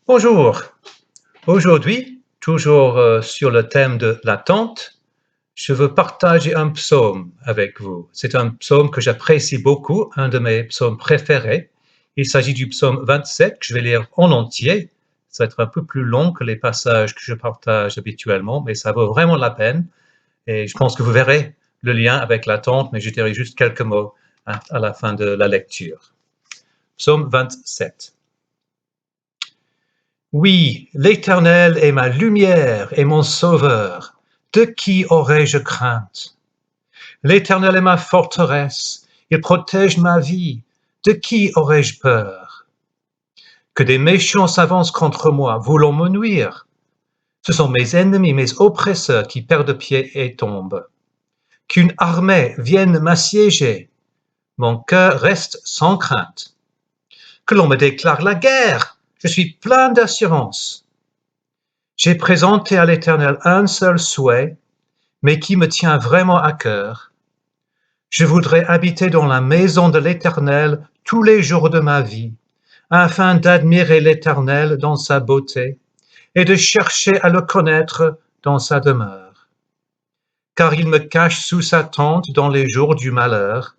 Bonjour. Aujourd'hui, toujours sur le thème de l'attente, je veux partager un psaume avec vous. C'est un psaume que j'apprécie beaucoup, un de mes psaumes préférés. Il s'agit du psaume 27 que je vais lire en entier. Ça va être un peu plus long que les passages que je partage habituellement, mais ça vaut vraiment la peine. Et je pense que vous verrez le lien avec l'attente, mais je dirai juste quelques mots à la fin de la lecture. Psaume 27. Oui, l'Éternel est ma lumière et mon sauveur. De qui aurais-je crainte? L'Éternel est ma forteresse. Il protège ma vie. De qui aurais-je peur? Que des méchants s'avancent contre moi, voulant me nuire. Ce sont mes ennemis, mes oppresseurs qui perdent pied et tombent. Qu'une armée vienne m'assiéger. Mon cœur reste sans crainte. Que l'on me déclare la guerre. Je suis plein d'assurance. J'ai présenté à l'Éternel un seul souhait, mais qui me tient vraiment à cœur. Je voudrais habiter dans la maison de l'Éternel tous les jours de ma vie, afin d'admirer l'Éternel dans sa beauté et de chercher à le connaître dans sa demeure. Car il me cache sous sa tente dans les jours du malheur.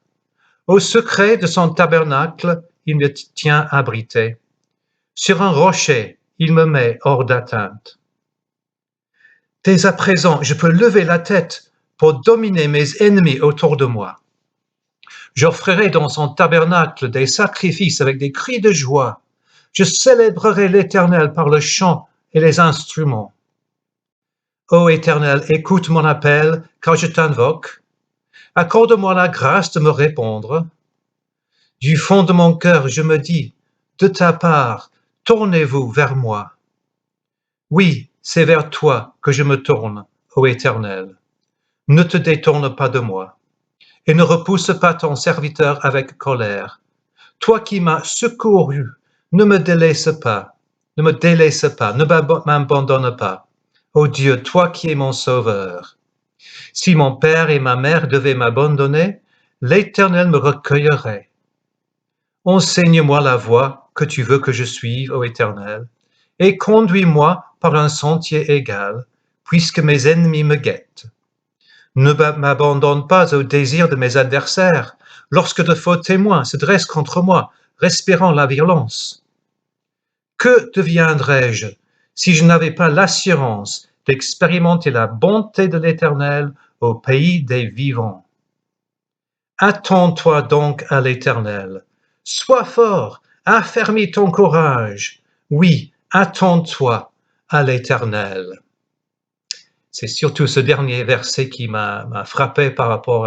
Au secret de son tabernacle, il me tient abrité. Sur un rocher, il me met hors d'atteinte. Dès à présent, je peux lever la tête pour dominer mes ennemis autour de moi. J'offrirai dans son tabernacle des sacrifices avec des cris de joie. Je célébrerai l'Éternel par le chant et les instruments. Ô Éternel, écoute mon appel, car je t'invoque. Accorde-moi la grâce de me répondre. Du fond de mon cœur, je me dis, de ta part, tournez-vous vers moi. Oui, c'est vers toi que je me tourne, ô Éternel. Ne te détourne pas de moi, et ne repousse pas ton serviteur avec colère. Toi qui m'as secouru, ne me délaisse pas, ne m'abandonne pas. Ô Dieu, toi qui es mon sauveur. Si mon père et ma mère devaient m'abandonner, l'Éternel me recueillerait. Enseigne-moi la voie que tu veux que je suive, ô Éternel, et conduis-moi par un sentier égal, puisque mes ennemis me guettent. Ne m'abandonne pas au désir de mes adversaires, lorsque de faux témoins se dressent contre moi, respirant la violence. Que deviendrais-je si je n'avais pas l'assurance d'expérimenter la bonté de l'Éternel au pays des vivants? Attends-toi donc à l'Éternel. Sois fort, affermis ton courage. Oui, attends-toi à l'Éternel. C'est surtout ce dernier verset qui m'a frappé par rapport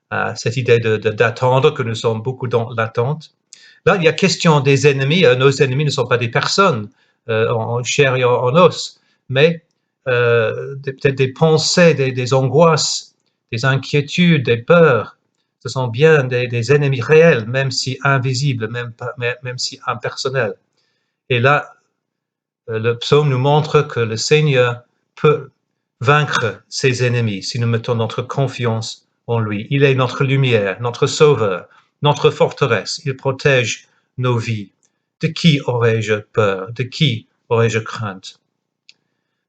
à cette idée d'attendre, que nous sommes beaucoup dans l'attente. Là, il y a question des ennemis. Nos ennemis ne sont pas des personnes en chair et en os, mais peut-être des pensées, des angoisses, des inquiétudes, des peurs. Ce sont bien des ennemis réels, même si invisibles, même si impersonnels. Et là, le psaume nous montre que le Seigneur peut vaincre ses ennemis si nous mettons notre confiance en lui. Il est notre lumière, notre sauveur, notre forteresse. Il protège nos vies. De qui aurais-je peur? De qui aurais-je crainte?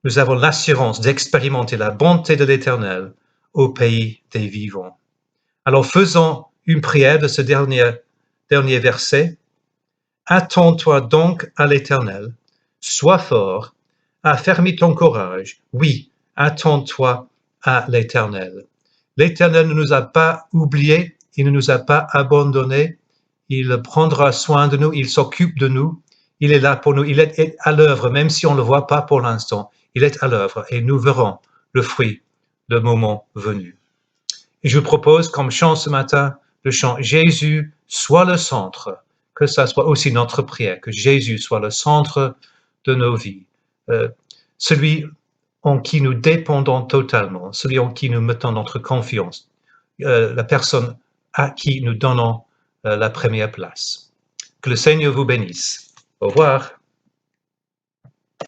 Nous avons l'assurance d'expérimenter la bonté de l'Éternel au pays des vivants. Alors faisons une prière de ce dernier verset. Attends-toi donc à l'Éternel. Sois fort, affermis ton courage. Oui, attends-toi à l'Éternel. L'Éternel ne nous a pas oubliés, il ne nous a pas abandonnés, il prendra soin de nous, il s'occupe de nous, il est là pour nous, il est à l'œuvre, même si on ne le voit pas pour l'instant, il est à l'œuvre et nous verrons le fruit le moment venu. Et je vous propose, comme chant ce matin, le chant « Jésus soit le centre », que ça soit aussi notre prière, que Jésus soit le centre de nos vies, celui en qui nous dépendons totalement, celui en qui nous mettons notre confiance, la personne à qui nous donnons la première place. Que le Seigneur vous bénisse. Au revoir.